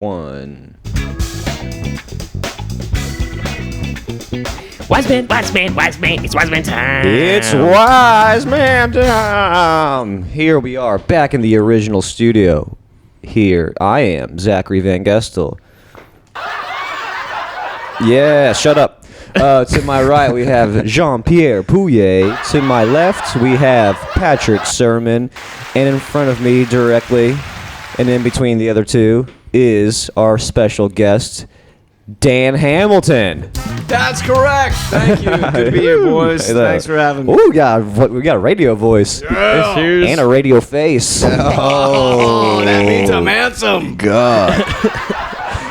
One. Wise man, it's wise man time. It's Wise Man time. Here we are, back in the original studio. Here I am, Zachary Van Gestel. Yeah, shut up. To my right, we have Jean-Pierre Pouillet. To my left, we have Patrick Sermon. And in front of me directly, and in between the other two, is our special guest, Dan Hamilton. That's correct. Thank you. Good to be here, boys. Thanks for having me. Ooh, we got a radio voice. Yeah. And a radio face. Oh, that means I'm handsome. God.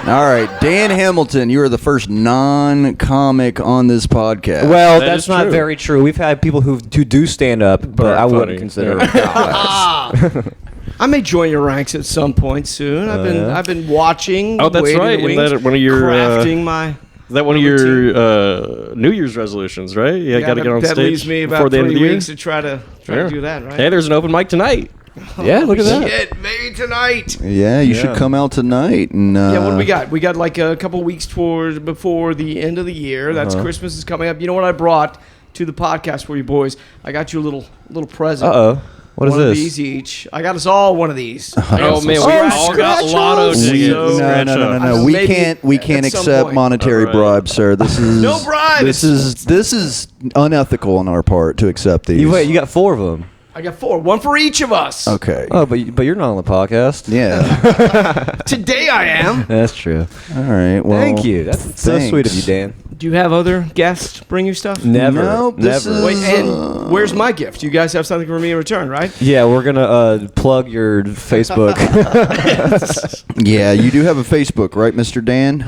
All right, Dan Hamilton, you are the first non-comic on this podcast. Well, That that's is not true. very true. We've had people who do stand up, but I wouldn't funny. consider Yeah. it. I may join your ranks at some point soon. I've been watching. Oh, that's Waiting right. in the Isn't wings, that one of your, crafting my. Is that one of your New Year's resolutions, right? Yeah, got to get on that stage leaves me before about the end of 3 the year. weeks to try to do that, right? Hey, there's an open mic tonight. Yeah, look at that. Shit, maybe tonight. Yeah, you Yeah. should come out tonight. And Yeah, what do we got? We got like a couple weeks before the end of the year. That's Uh-huh. Christmas is coming up. You know what I brought to the podcast for you boys? I got you a little present. Uh-oh. What is one this? of these each. I got us all one of these. Oh, man, we Scratch all got offs. lotto So- tickets. No, Scratch no, no, off. no. We Maybe can't at some accept point. monetary All right. bribes, sir. This is No bribe. This is unethical on our part to accept these. You got 4 of them. I got 4, one for each of us. Okay. Oh, but you're not on the podcast. Yeah. Today I am. That's true. All right. Well, Thank you. That's so sweet of you, Dan. Do you have other guests bring you stuff? Never. No, this Never. is- Wait, and where's my gift? You guys have something for me in return, right? Yeah, we're gonna plug your Facebook. Yeah, you do have a Facebook, right, Mr. Dan?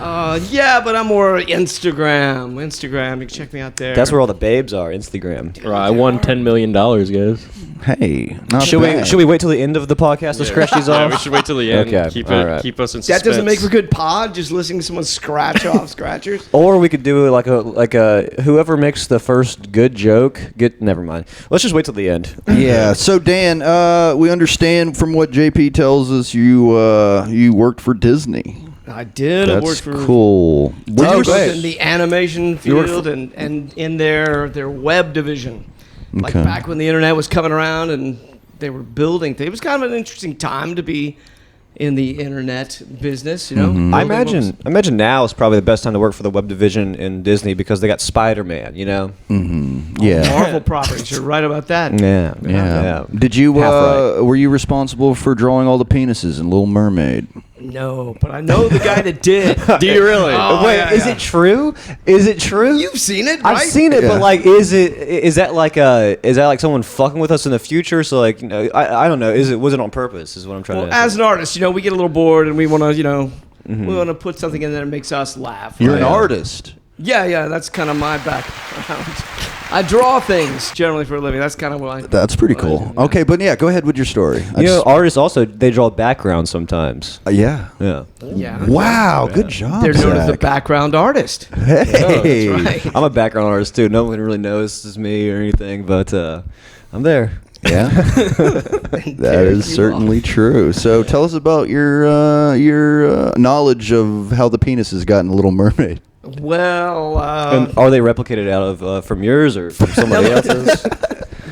Yeah, but I'm more Instagram. You can check me out there. That's where all the babes are. Instagram. Right, I won $10 million, guys. Hey, not Should bad. we wait till the end of the podcast to scratch these Yeah, off? we should wait till the end. Okay, Keep all it. right. Keep us in That suspense. doesn't make for good pod. Just listening to someone scratch off scratchers. Or we could do like a whoever makes the first good joke. Never mind. Let's just wait till the end. Yeah. So Dan, we understand from what JP tells us you worked for Disney. I did. I That's worked for cool. Were Oh, you great. in the animation You worked field and in their web division. Like Okay. back when the internet was coming around and they were building things. It was kind of an interesting time to be in the internet business, you know. I Building imagine now is probably the best time to work for the web division in Disney because they got Spider-Man. You know. Yeah. Marvel properties. You're right about that. Yeah. Yeah. Did you Half right. were you responsible for drawing all the penises in Little Mermaid? No, but I know the guy that did. Do you really? Oh, Wait, yeah, is yeah. it true? Is it true? You've seen it, right? I've seen it, Yeah. but like, is that like someone fucking with us in the future? So like, I don't know. Was it on purpose? Is what I'm trying Well, to ask. as an artist, you know, we get a little bored and we want to, we want to put something in there that makes us laugh. You're right? an artist. Yeah, that's kind of my background. I draw things generally for a living. That's kind of what I. That's pretty cool. Okay, but yeah, go ahead with your story. You know, artists also they draw backgrounds sometimes. Yeah. Yeah. Yeah. Wow, good job. They're known as the Zach. back artist. Hey. Right. I'm a background artist too. No one really knows this is me or anything, but I'm there. Yeah. That There is you certainly true. So tell us about your knowledge of how the penises got in Little Mermaid. Well, And are they replicated out of from yours or from somebody else's?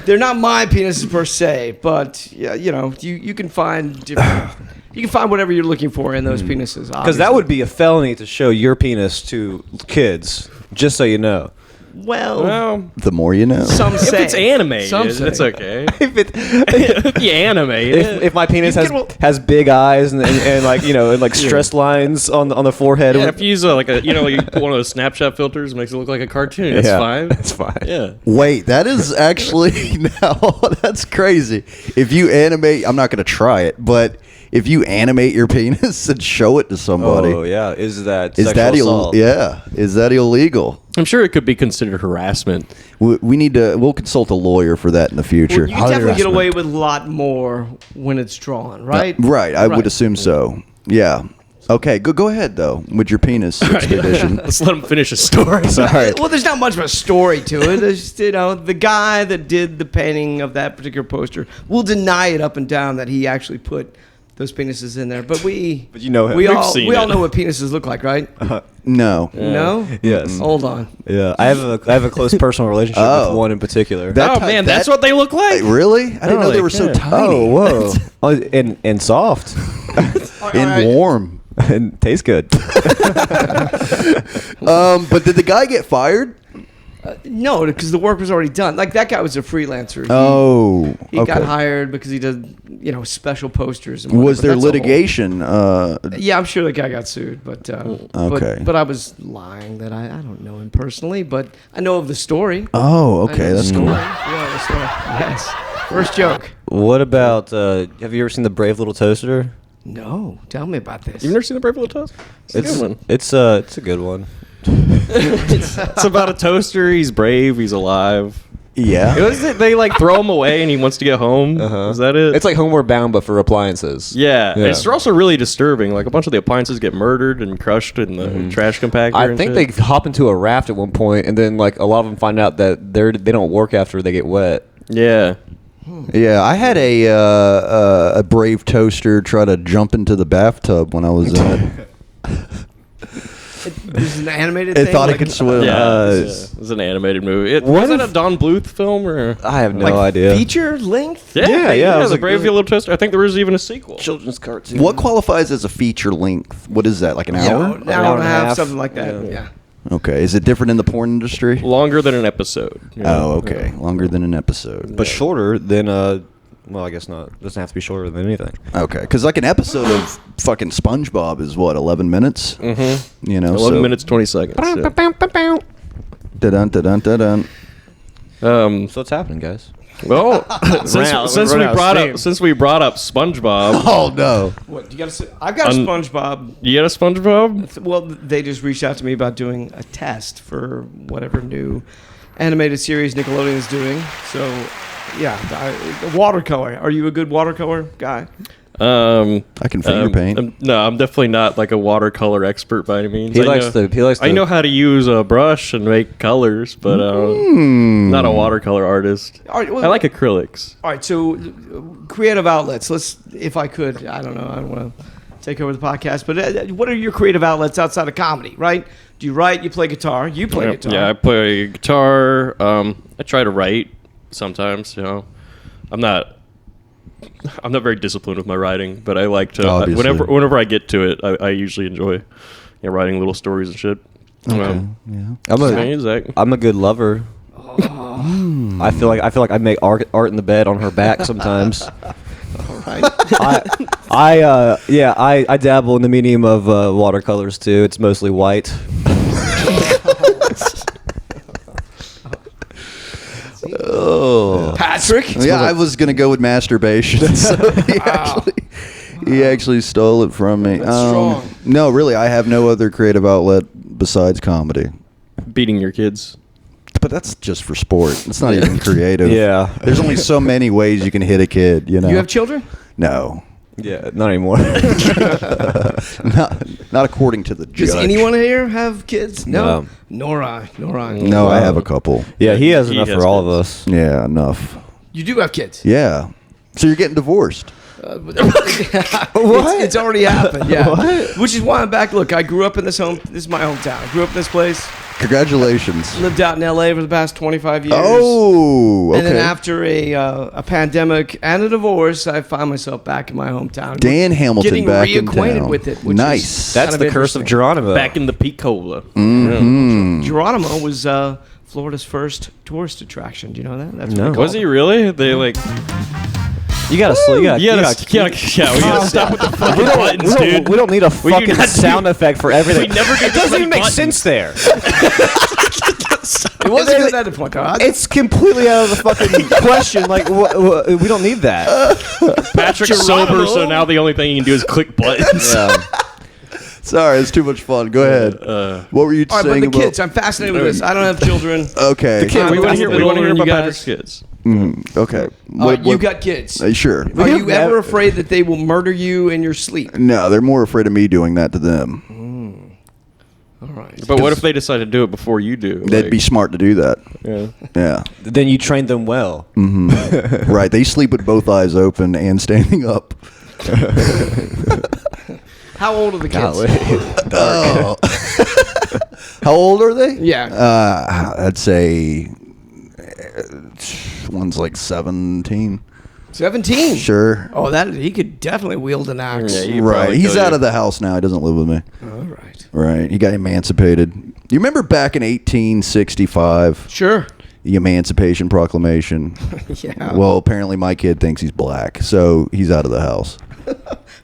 they're not my penises per se, but yeah, you can find different. You can find whatever you're looking for in those penises. Because that would be a felony to show your penis to kids. Just so you know. Well, The more you know. Some if say it's animated, Some say. it's okay. If You animate it. if my penis You has can- has big eyes and like and like stress lines on the forehead. Yeah, if you use you put one of those Snapchat filters, makes it look like a cartoon. It's Yeah, fine. That's fine. Yeah. Wait, that is actually now that's crazy. If you animate, I'm not going to try it, but if you animate your penis and show it to somebody, Oh yeah, is that is that sexual assault? is that illegal? I'm sure it could be considered harassment. We'll consult a lawyer for that in the future. you can definitely get away with a lot more when it's drawn, right? Right, I would Right. assume so. Yeah. Okay, go ahead though with your penis expedition. Let's let him finish his story. Sorry. Well, there's not much of a story to it. There's just, the guy that did the painting of that particular poster will deny it up and down that he actually put those penises in there. But we But you know him. we We've all seen we all it. know what penises look like, right? No. No. Yes. Hold on. Yeah, I have a close personal relationship Oh. with one in particular. That Oh ti- man, that- that's what they look like. Really? I didn't know they like, were so yeah. tiny. oh, whoa. Oh, and soft. And warm. And tastes good. But did the guy get fired? No, because the work was already done. Like that guy was a freelancer. He Okay. got hired because he did, special posters. And Was whatever. there That's all. litigation? Yeah, I'm sure the guy got sued, but Okay. but I was lying that I don't know him personally, but I know of the story. Oh, I know okay. the That's story. cool. Yeah, the story. Yes. First joke. What about? Have you ever seen the Brave Little Toaster? No, tell me about this. You've never seen the Brave Little Toast? It's a good one. It's a good one. It's about a toaster. He's brave. He's alive. Yeah. They like throw him away, and he wants to get home. Is that it? It's like Homeward Bound, but for appliances. yeah. Yeah. It's also really disturbing. Like a bunch of the appliances get murdered and crushed in the trash compactor. I and think shit. they hop into a raft at one point, and then like a lot of them find out that they don't work after they get wet. Yeah. Yeah, I had a Brave toaster try to jump into the bathtub when I was in it. This is an animated It thing. thought it like- could swim. Yeah. It's an animated movie. what Was it if- a Don Bluth film or? I have no like idea. feature length. Yeah, it was The like- Brave Little Toaster. I think there was even a sequel. Children's cartoon. What qualifies as a feature length? What is that? Like an Yeah, hour? an hour and a half, something like that. Yeah. Okay. Is it different in the porn industry? Longer than an episode. you know? Oh, okay. Longer than an episode. But shorter than well, I guess not. It doesn't have to be shorter than anything. Okay, because like an episode of fucking SpongeBob is what, 11 minutes? Mm-hmm. 11 minutes 20 seconds. Yeah. Da-dun, da-dun, da-dun. So what's happening, guys? Well, since Ran out of steam. we brought up SpongeBob, Oh, no. What you got to? I've got a SpongeBob. you got a SpongeBob? Well, they just reached out to me about doing a test for whatever new animated series Nickelodeon is doing. So, yeah, watercolor. Are you a good watercolor guy? I can finger paint. No, I'm definitely not like a watercolor expert by any means. He likes to. I know how to use a brush and make colors, but not a watercolor artist. All right, well, I like acrylics. All right, so creative outlets. Let's, if I could, I don't know, I don't want to take over the podcast, but what are your creative outlets outside of comedy, right? Do you write? You play guitar? You play guitar. Yeah, I play guitar. I try to write sometimes. I'm not very disciplined with my writing, but I like to. Obviously. Whenever I get to it, I usually enjoy writing little stories and shit. Yeah. I'm a good lover. I feel like I make art in the bed on her back sometimes. I dabble in the medium of watercolors too. It's mostly white. Oh. Patrick? Yeah, I was going to go with masturbation. So he actually stole it from me. That's strong. No, really, I have no other creative outlet besides comedy. Beating your kids. But that's just for sport. It's not even creative. Yeah. There's only so many ways you can hit a kid, you know? You have children? No. Yeah, not anymore. Not according to the judge. Does anyone here have kids? No. No. Nor I. No, I have a couple. Yeah, he has He enough has for all of kids. us. Yeah, enough. You do have kids. Yeah. So you're getting divorced. It's already happened. Yeah. Which is why I'm back. Look, I grew up in this home. This is my hometown. I grew up in this place. Congratulations. Lived out in LA for the past 25 years. Oh, okay. And then after a pandemic and a divorce, I find myself back in my hometown. Dan Hamilton getting back in reacquainted town. with it. Which Nice. Is That's kind the of curse of interesting. Geronimo. Back in the Picola. Geronimo was Florida's first tourist attraction. Do you know that? That's what No. they call Was he it. really? They like. You gotta slow. Yeah, we gotta stop with the fucking buttons, dude. We don't need a do fucking not do- sound effect for everything. We never do It doesn't even make buttons. sense there. It wasn't even that point. It's completely out of the fucking question. Like, we don't need that. Patrick's sober, so now the only thing he can do is click buttons. Sorry, it's too much fun. Go ahead. What were you All right, but saying the about? kids. I'm fascinated with this. I don't have children. Okay. The kids. we want to hear. I'm We want to hear older about than you Patrick's guys. kids. Okay. All right, you got kids. Sure. Are you ever afraid that they will murder you in your sleep? No, they're more afraid of me doing that to them. All right. But what if they decide to do it before you do? They'd be smart to do that. Yeah. Yeah. Then you train them well. Right. They sleep with both eyes open and standing up. How old are the kids? Oh. How old are they? Yeah. I'd say one's like 17. 17. Sure. Oh, that he could definitely wield an axe. Yeah, he'd Right. probably He's kill out you. of the house now. He doesn't live with me. All right. Right. He got emancipated. You remember back in 1865, Sure. the Emancipation Proclamation? Yeah. Well, apparently my kid thinks he's black, so he's out of the house.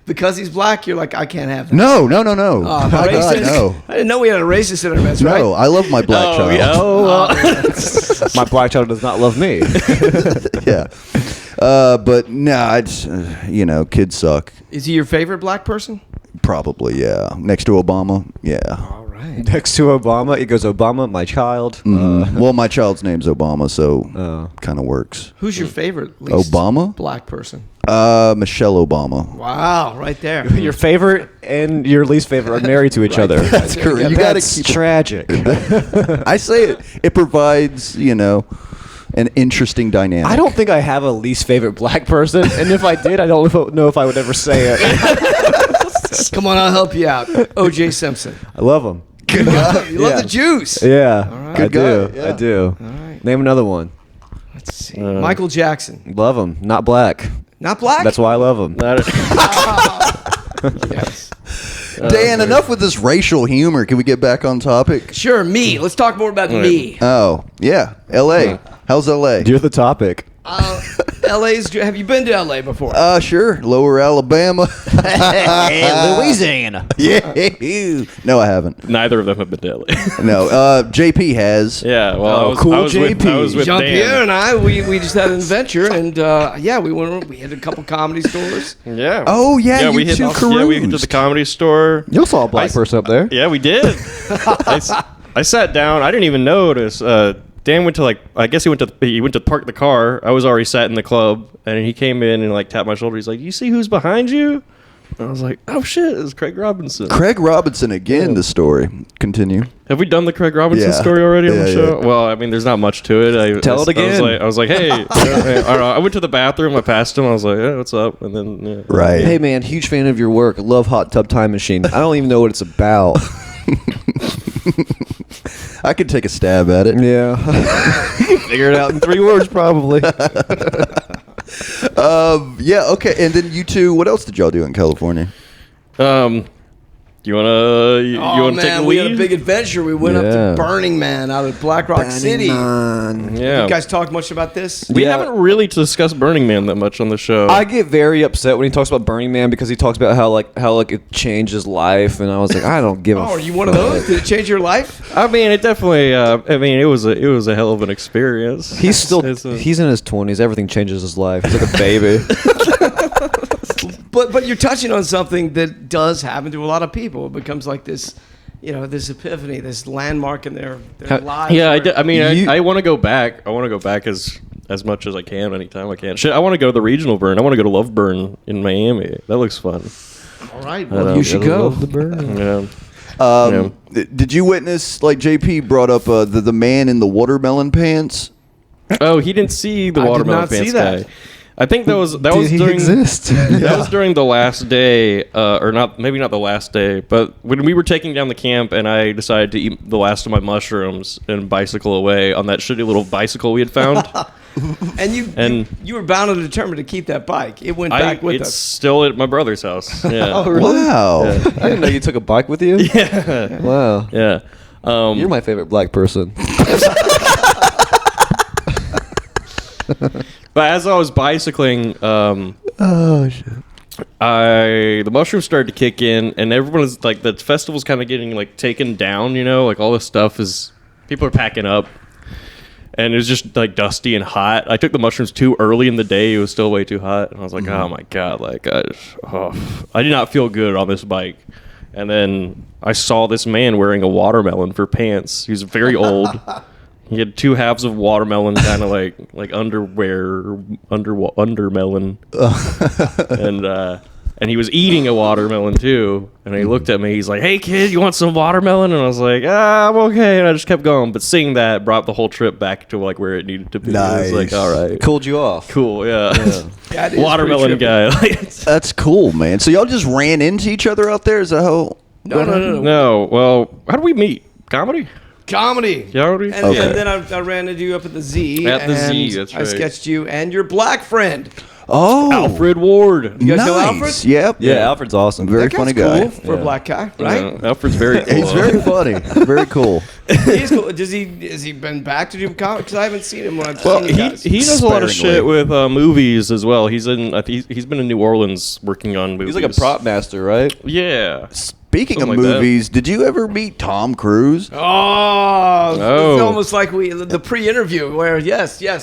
Because he's black, you're like, I can't have that. No. My Oh, God, racist. no. I didn't know we had a racist in our midst, right? No, I love my black child. Yeah. My black child does not love me. Yeah. But no, it's kids suck. Is he your favorite black person? Probably, yeah. Next to Obama, yeah. All right. Next to Obama, it goes Obama, my child. Well, my child's name's Obama, so Oh. kind of works. Who's your favorite least Obama? black person? Michelle Obama. Wow, right there. Your favorite and your least favorite are married to each other. That's correct. You got to That's keep. tragic. I say it provides an interesting dynamic. I don't think I have a least favorite black person, and if I did, I don't know if I would ever say it. Come on, I'll help you out. O.J. Simpson. I love him. You love Yeah. the juice. Yeah, right. I Good do. guy, yeah. I do. All right. Name another one. Let's see. Michael Jackson. Love him. Not black. Not black? That's why I love him. Yes. Dan, enough with this racial humor. Can we get back on topic? Sure, me. Let's talk more about me. Oh, yeah. L.A. How's L.A.? You're the topic. LA's. Have you been to LA before? Sure. Lower Alabama. Louisiana. Yeah. No, I haven't. Neither of them have been to LA. No. JP has. Yeah, well, Oh, I was, cool I was with, JP. I was with Jean-Pierre Dan. and I, we just had an adventure, and yeah, we hit a couple comedy stores. Yeah. Oh, yeah, you we hit. two Yeah, we hit to cruised. the comedy store. You saw a black person up there. Yeah, we did. I sat down. I didn't even notice. Dan went to I guess he went to park the car. I was already sat in the club, and he came in and tapped my shoulder. He's like, "You see who's behind you?" And I was like, "Oh shit, it's Craig Robinson." Craig Robinson again, the story. Continue. Have we done the Craig Robinson Yeah. story already on the Yeah, show? yeah. Well, I mean, there's not much to it. Tell it again. I was like, "Hey," I don't know. I went to the bathroom. I passed him. I was like, "Hey, what's up?" And then yeah. Right. Hey man, huge fan of your work. Love Hot Tub Time Machine. I don't even know what it's about. I could take a stab at it. Yeah. Figure it out in 3 words probably. Yeah, okay. And then you two, what else did y'all do in California? You wanna you Oh wanna take man, the we lead? had a big adventure. We went up Yeah. to Burning Man out of Black Rock City. Yeah. You guys talk much about this? We Yeah. haven't really discussed Burning Man that much on the show. I get very upset when he talks about Burning Man because he talks about how it changed his life, and I was like, I don't give a. Oh, are you one of those? Did it change your life? I mean, it definitely. I mean, it was a hell of an experience. He's still It's a- he's in his 20s. Everything changes his life. He's like a baby. But you're touching on something that does happen to a lot of people. It becomes like this, this epiphany, this landmark in their How- lives. Yeah, where- I mean, You- I want to go back. I want to go back as much as I can, anytime I can. Shit, I want to go to the regional burn. I want to go to Love Burn in Miami. That looks fun. All right, I well, know. you should I go. love the burn. Yeah. Did you witness, like JP brought up, the man in the watermelon pants? Oh, he didn't see the I did watermelon not see pants that. guy. I think that was Did he during exist? that was during the last day, or not, maybe not the last day, but when we were taking down the camp, and I decided to eat the last of my mushrooms and bicycle away on that shitty little bicycle we had found. And you were bound and determined to keep that bike. It went back with it's us. still at my brother's house. Yeah, Oh, really? Wow. I didn't know you took a bike with you. Yeah. Wow. yeah. You're my favorite black person. But as I was bicycling, Oh, shit. the mushrooms started to kick in, and everyone was like, the festival's kind of getting taken down. Like all this stuff people are packing up, and it was just dusty and hot. I took the mushrooms too early in the day; it was still way too hot, and I was like, oh my god, I did not feel good on this bike. And then I saw this man wearing a watermelon for pants. He was very old. He had 2 halves of watermelon, kind of like underwear, undermelon. And and he was eating a watermelon too. And he looked at me. He's like, "Hey kid, you want some watermelon?" And I was like, I'm okay. And I just kept going. But seeing that brought the whole trip back to like where it needed to be. I was like, Nice. all right, Cooled you off. cool, yeah. Yeah, it is Watermelon pretty guy. That's cool, man. So y'all just ran into each other out there? Is that how? No. No, well, how did we meet? Comedy? Comedy. Comedy? And, Okay. and then I ran into you up at the Z. At the Z, and that's I right. sketched you and your black friend. Oh, Alfred Ward. You guys know nice. Alfred? Yep. Yeah, Alfred's awesome. Very That guy's funny guy. cool for a black guy, right? Yeah, Alfred's very cool. He's very funny. Very cool. He's cool. Has he been back to do comedy? Because I haven't seen him when I've Well, seen you guys. he does a lot of Sparingly. shit with movies as well. He's in. he's been in New Orleans working on movies. He's like a prop master, right? Yeah. Speaking Something of like that. movies, did you ever meet Tom Cruise? Oh, Oh. it's almost like the pre-interview where yes. Yeah,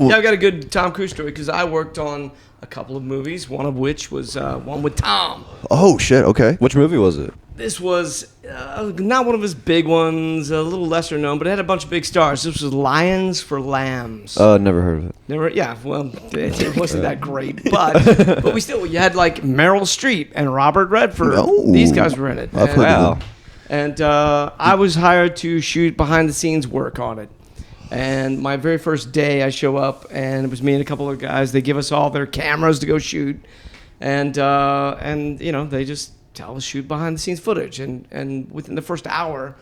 I've got a good Tom Cruise story because I worked on a couple of movies, one of which was one with Tom. Oh shit. Okay. Which movie was it? This was not one of his big ones, a little lesser known, but it had a bunch of big stars. This was Lions for Lambs. Never heard of it. Never, yeah, well, it wasn't that great, but we still, you had like Meryl Streep and Robert Redford. Oh. These guys were in it. I've And- heard of them. And I was hired to shoot behind the scenes work on it. And my very first day, I show up, and it was me and a couple of guys. They give us all their cameras to go shoot, and you know, they just tell us shoot behind the scenes footage. And within the first hour,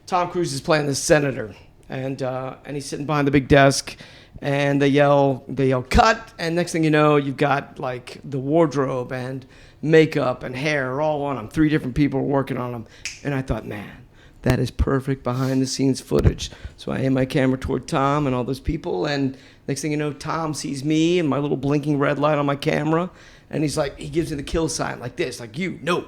Tom Cruise is playing the senator, and he's sitting behind the big desk, and they yell cut, and next thing you know, you've got like the wardrobe and makeup and hair all on them. 3 different people were working on them, and I thought, man, that is perfect behind the scenes footage. So I aim my camera toward Tom and all those people, and next thing you know, Tom sees me and my little blinking red light on my camera, and he's like, he gives me the kill sign like this, like, you, no.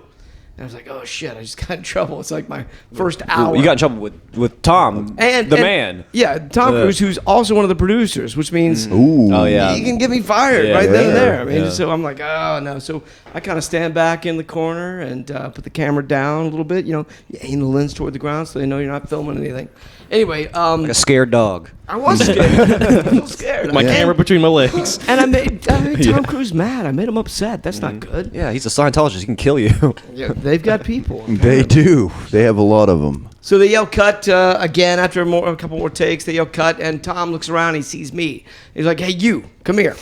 And I was like, oh shit, I just got in trouble. It's like my first hour. You got in trouble with Tom, and the and- man. Yeah, Tom Cruise, who's also one of the producers, which means Ooh. Oh yeah. he can get me fired Yeah, right then and yeah, there. I mean, yeah. so I'm like, oh no. So I kind of stand back in the corner and put the camera down a little bit. You know, you aim the lens toward the ground so they know you're not filming anything. Anyway, Like a scared dog. I was scared. I was scared. My camera between my legs. And I made Tom Cruise mad. I made him upset. That's not good. Yeah, he's a Scientologist. He can kill you. Yeah, they've got people. They do. They have a lot of them. So they yell cut again after a couple more takes. They yell cut, and Tom looks around. He sees me. He's like, "Hey, you, come here."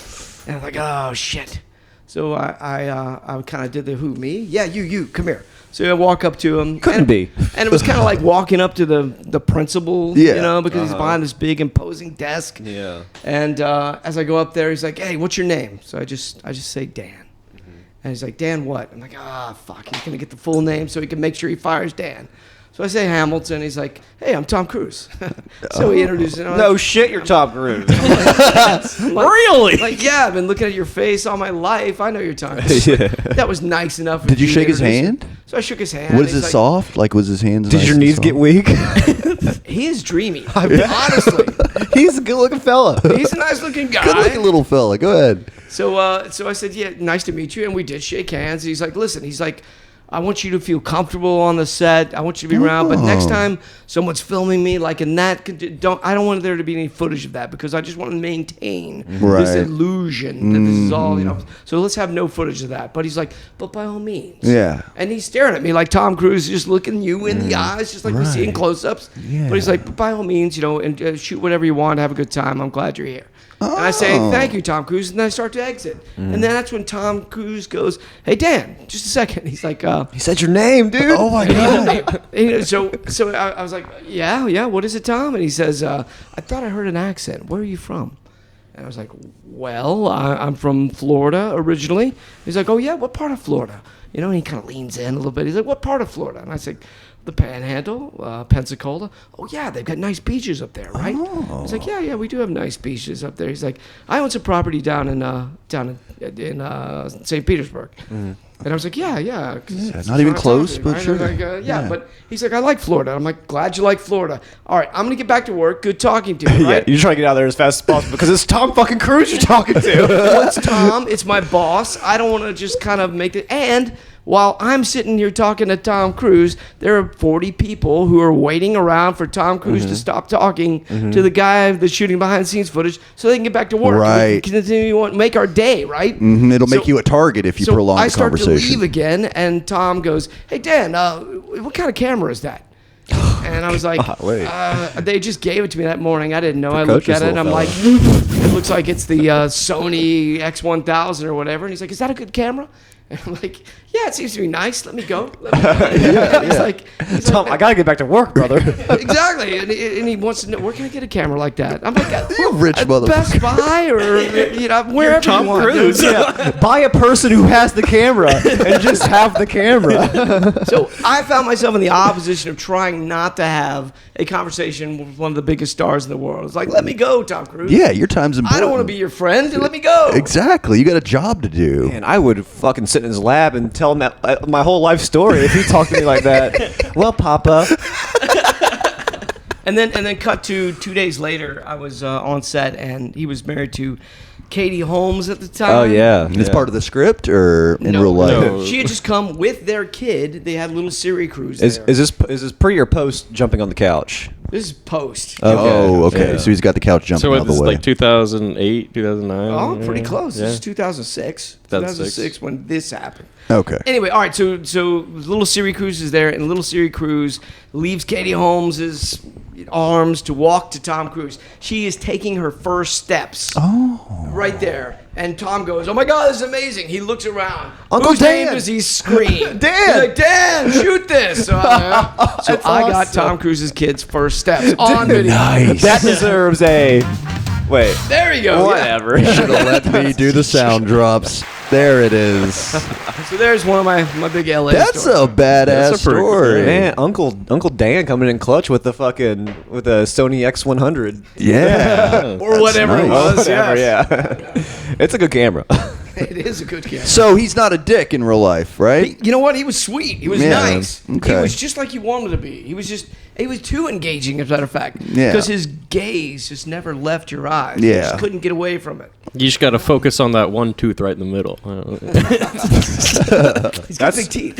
And I'm like, "Oh shit." So I kind of did the who me? Yeah, you, come here. So I walk up to him. Couldn't be. And it was kind of like walking up to the principal, Yeah. you know, because he's behind this big imposing desk. Yeah. And as I go up there, he's like, "Hey, what's your name?" So I just say Dan. And he's like, "Dan what?" I'm like, fuck, he's going to get the full name so he can make sure he fires Dan. So I say Hamilton. He's like, "Hey, I'm Tom Cruise." So he introduces him. I'm No like, shit, you're Tom Cruise. Really? like, yeah, I've been looking at your face all my life. I know you're Tom Cruise. Yeah. That was nice enough. Did you to shake his introduce him. hand? So I shook his hand. Was He's it like, soft? Like, was his hands? Did nice your and knees get soft? weak? He is dreamy. Honestly, He's a good-looking fella. he's a nice looking guy. Good looking little fella. Go ahead. So I said, "Yeah, nice to meet you," and we did shake hands. He's like, "Listen," he's like, "I want you to feel comfortable on the set. I want you to be around, but next time someone's filming me, like in that, I don't want there to be any footage of that because I just want to maintain this Right. illusion that this is all, you know. So let's have no footage of that." But he's like, "But by all means." Yeah. And he's staring at me like Tom Cruise, just looking you in the eyes, just like we see in close-ups. But he's like, "By all means, you know, and shoot whatever you want, have a good time. I'm glad you're here." And I say, "Thank you, Tom Cruise," and then I start to exit. And then that's when Tom Cruise goes, "Hey, Dan, just a second." He's like, He said your name, dude. Oh my god. you know, so I was like, yeah, what is it, Tom? And he says, "I thought I heard an accent. Where are you from?" And I was like, "Well, I'm from Florida originally." He's like, "Oh yeah, what part of Florida?" You know, and he kind of leans in a little bit. He's like, "What part of Florida?" And I said, "The Panhandle, Pensacola." "Oh yeah, they've got nice beaches up there, right?" He's like, "Yeah, we do have nice beaches up there." He's like, "I own some property down in St. Petersburg." And I was like, yeah. 'cause not even it's close, property, but right? sure. And I'm like, Yeah. but he's like, "I like Florida." I'm like, "Glad you like Florida. All right, I'm gonna get back to work. Good talking to you." Yeah, Right? you're trying to get out of there as fast as possible because it's Tom fucking Cruise you're talking to. Well, it's Tom. It's my boss. I don't want to just kind of make it. And While I'm sitting here talking to Tom Cruise, there are 40 people who are waiting around for Tom Cruise to stop talking to the guy that's shooting behind the scenes footage so they can get back to work. Right. We can continue to make our day, right? It'll make you a target if you so prolong I the start conversation. to leave again, and Tom goes, "Hey, Dan, what kind of camera is that?" And I was like, wait. they just gave it to me that morning. I didn't know. I looked Precocious at it, and I'm little like, it looks like it's the Sony X1000 or whatever. And he's like, is that a good camera? And I'm like, yeah, it seems to be nice. Let me go. And he's like, Tom, I gotta get back to work, brother. exactly. And he wants to know, where can I get a camera like that? I'm like, You rich motherfucker. Best Buy or wherever Tom you want. Cruise. Yeah, buy a person who has the camera and just have the camera. So I found myself in the opposition of trying not to have a conversation with one of the biggest stars in the world. It's like, let me go, Tom Cruise. Yeah, your time's important. I don't want to be your friend. Let me go. Exactly. You got a job to do. And I would fucking sit in his lab and tell him that, my whole life story if he talked to me like that. Well, Papa. And then cut to 2 days later, I was on set, and he was married to Katie Holmes at the time. Oh yeah, It's part of the script or in real life? No. She had just come with their kid. They had a little Siri cruise Is there. is this pre or post jumping on the couch? This is post. Oh, okay. Yeah. So he's got the couch jumping So out of this the is way. like 2008, 2009. Oh, pretty yeah. close. Yeah. This is 2006. 2006 when this happened. Okay. Anyway, all right. So little Siri Cruise is there, and little Siri Cruise leaves Katie Holmes's arms to walk to Tom Cruise. She is taking her first steps. Oh. Right there. And Tom goes, "Oh my God, this is amazing." He looks around. Uncle Whose name Dan. does he scream? Dan. He's like, "Dan, shoot this." So I got awesome. Tom Cruise's kid's first steps on video. Nice. That deserves a. Wait. There you go. Yeah. Whatever. Should have let me do the sound drops. There it is. So there's one of my big LA That's stories. a badass That's a pretty cool story. Man, Uncle Dan coming in clutch with the Sony X100. Yeah. or whatever it nice. was. Whatever, yes. yeah. It's a good camera. It is a good camera. So he's not a dick in real life, right? You know what? He was sweet. He was Yeah, nice. okay. He was just like you wanted to be. He was too engaging, as a matter of fact. Yeah. Because his gaze just never left your eyes. You Yeah. just couldn't get away from it. You just got to focus on that one tooth right in the middle. He's got big teeth.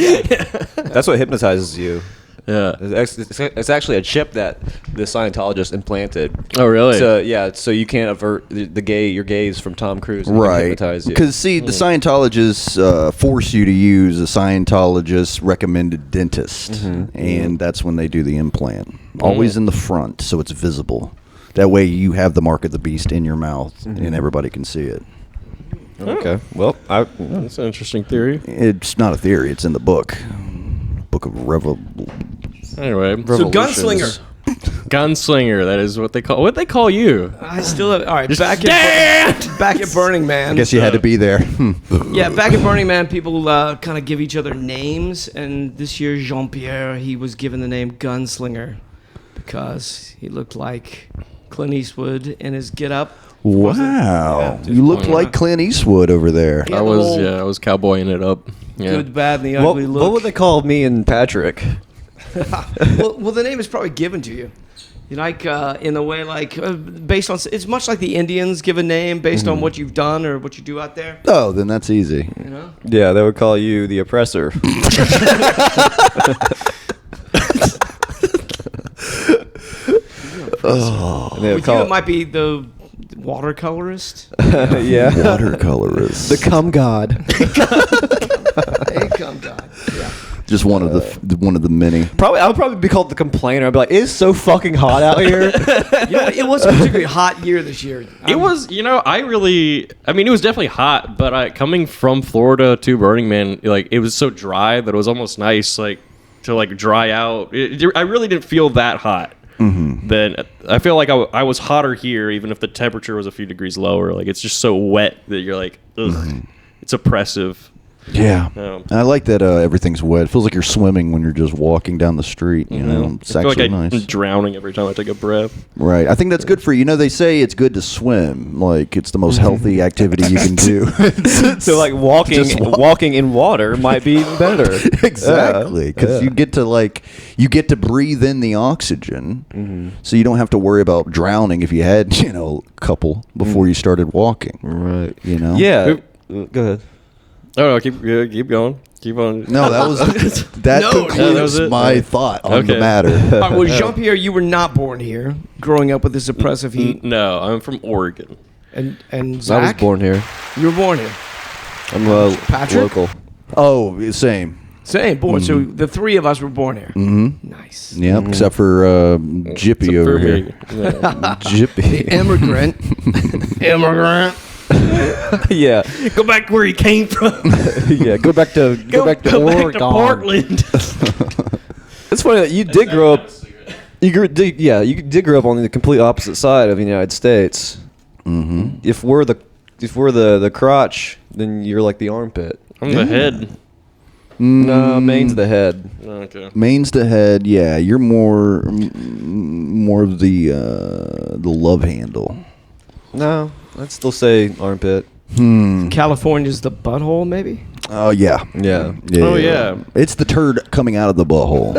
That's what hypnotizes you. Yeah. It's actually a chip that the Scientologist implanted. Oh, really? So you can't avert your gaze from Tom Cruise and Right. hypnotize you. Because, see, the Scientologists force you to use a Scientologist recommended dentist. And that's when they do the implant. Always in the front, so it's visible. That way you have the mark of the beast in your mouth and everybody can see it. Okay. Well, That's an interesting theory. It's not a theory, it's in the book. Book of Anyway. So Gunslinger. Gunslinger, that is what they call. What they call you? I still have. All right, Just back at Burning Man. I guess you had to be there. Yeah, back at Burning Man, people kind of give each other names, and this year Jean-Pierre, he was given the name Gunslinger because he looked like Clint Eastwood in his get-up. Wow. Yeah. You look like Clint Eastwood over there. Yeah, I the was whole I was cowboying it up. Yeah. Good, bad, and the what ugly look. would they call me and Patrick? well, the name is probably given to you. You like in a way like based on. It's much like the Indians give a name based on what you've done or what you do out there. Oh, then that's easy. You know. Yeah, they would call you the oppressor. And they would With you, call it might be the watercolorist. yeah, Watercolorist. the cum god. Hey, come God. Yeah. Just one of the many. I would probably be called the complainer. I'd be like, "It's so fucking hot out here." You know, it was a particularly hot year this year. It was, it was definitely hot, but coming from Florida to Burning Man, like, it was so dry that it was almost nice, like, to, like, dry out. I really didn't feel that hot. Then I feel like I was hotter here, even if the temperature was a few degrees lower. Like, it's just so wet that you're like, ugh, it's oppressive. Yeah. Um, And I like that everything's wet. It feels like you're swimming when you're just walking down the street. You know, it's I feel like actually I'm nice. drowning every time I take a breath. Right. I think that's good for you. You know, they say it's good to swim. Like, it's the most healthy activity you can do. So like walking in water might be even better. Exactly, because you get to breathe in the oxygen, so you don't have to worry about drowning if you had a couple before you started walking. Right. You know. Yeah. Go ahead. Oh no, keep going. Keep on. No, that was that No, concludes that was it? my thought on the Okay. matter. All right, well, Jean-Pierre, you were not born here, growing up with this oppressive heat, No, I'm from Oregon. and I was Zach, born here. you were born here. I'm Patrick? local. Oh, same. Same, born. So the three of us were born here. Mm-hmm. Nice. Yep, except for Jippy Except over for here. me. Yeah. Jippy. Immigrant. Immigrant. Yeah, Go back where you came from. yeah. Go back to Oregon. Portland. It's funny that you did grow up. You did grow up on the complete opposite side of the United States. Mm-hmm. If we're the crotch, then you're like the armpit. I'm the head. No, Maine's the head. Okay. Maine's the head. Yeah, you're more of the love handle. No, I'd still say armpit. California's the butthole, maybe? Oh yeah. Yeah. Oh, yeah. It's the turd coming out of the butthole.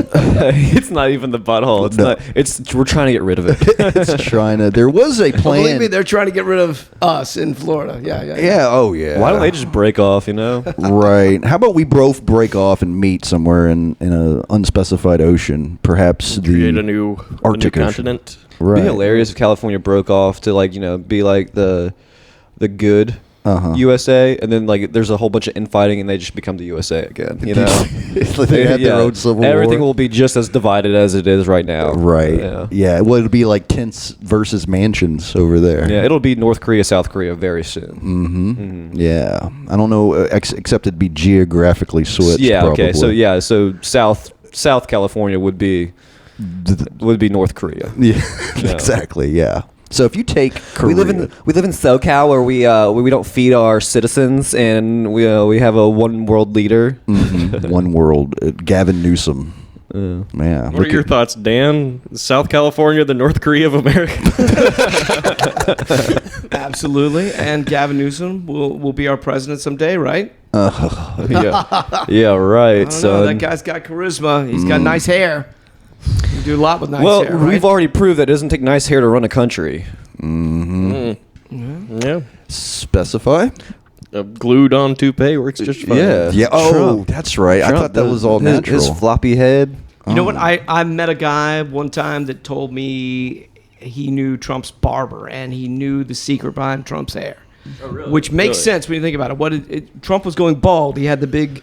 It's not even the butthole. It's No. not. It's we're trying to get rid of it. It's trying to. There was a plan. Believe me, they're trying to get rid of us in Florida. Yeah. Yeah. Oh yeah. Why don't they just break off? You know. Right. How about we both break off and meet somewhere in an unspecified ocean? Perhaps Create the a new Arctic Ocean. continent. Right. It'd be hilarious if California broke off to be like the good USA, and then like there's a whole bunch of infighting, and they just become the USA again. You know, They had their own civil Everything war. will be just as divided as it is right now. Right. Yeah. Yeah. Well, it'll be like tents versus mansions over there. Yeah, it'll be North Korea, South Korea very soon. Mm-hmm. Yeah. I don't know, except it'd be geographically switched. Yeah. Probably. Okay. So South California would be North Korea. Yeah. Exactly. Yeah. So if you take Korea, We live in SoCal where we don't feed our citizens, and we have a one world leader. Mhm. One world, Gavin Newsom. Yeah. What are your thoughts, Dan? South California, the North Korea of America? Absolutely. And Gavin Newsom will be our president someday, right? Yeah, right. I don't know. son. That guy's got charisma. He's got nice hair. You can do a lot with nice Well, hair. Right? we've already proved that it doesn't take nice hair to run a country. Yeah. Specify? A glued on toupee works just fine. Yeah. Yeah. Oh, Trump. that's right. I Trump, thought that was all his, natural. His floppy head. You know what? I met a guy one time that told me he knew Trump's barber and he knew the secret behind Trump's hair. Oh, really? Which makes Really? sense when you think about it. Trump was going bald. He had the big,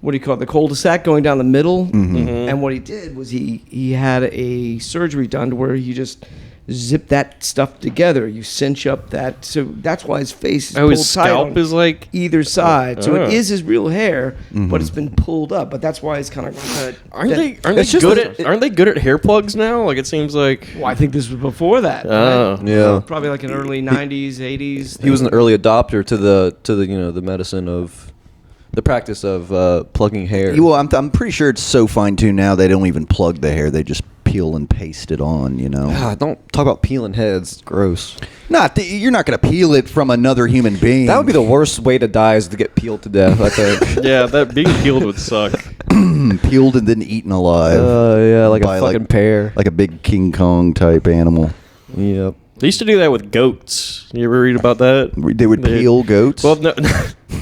what do you call it, the cul-de-sac going down the middle. And what he did was he had a surgery done to where he just zip that stuff together. You cinch up that. So that's why his face is Oh, pulled his tight scalp on is like. either side. So Oh. it is his real hair, but it's been pulled up. But that's why it's kind of Aren't they It's just good that- at aren't they good at hair plugs now? Like it seems like. Well, I think this was before that. Oh. right? Yeah. Probably like in early 90s, 80s. He was an early adopter to the the medicine of the practice of plugging hair. Well, I'm pretty sure it's so fine tuned now they don't even plug the hair; they just peel and paste it on. You know, Ah, don't talk about peeling heads. It's gross. you're not going to peel it from another human being. That would be the worst way to die, is to get peeled to death, I think. Yeah, that being peeled would suck. peeled and then eaten alive. Yeah, like a by, fucking pear. like a big King Kong type animal. Yep. They used to do that with goats. You ever read about that? They would peel goats. Well, no,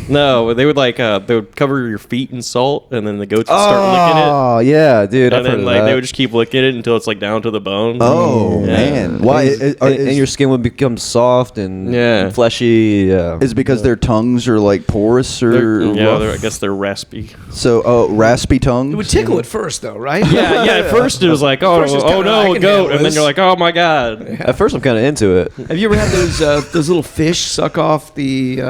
no. They would they would cover your feet in salt, and then the goats would start licking it. Oh, yeah, dude. I've And heard then of like that. they would just keep licking it until it's like down to the bone. Oh, Yeah. man. Why? And your skin would become soft and Yeah. fleshy. Yeah. is it because their tongues are like porous or rough? I guess they're raspy. So, raspy tongues. It would tickle at first, though, right? Yeah, yeah. At first it was like, First it was kinda, I no, a can goat, handle and then this. you're like, oh my god. At first, I'm kind of into it. Have you ever had those little fish suck off the? You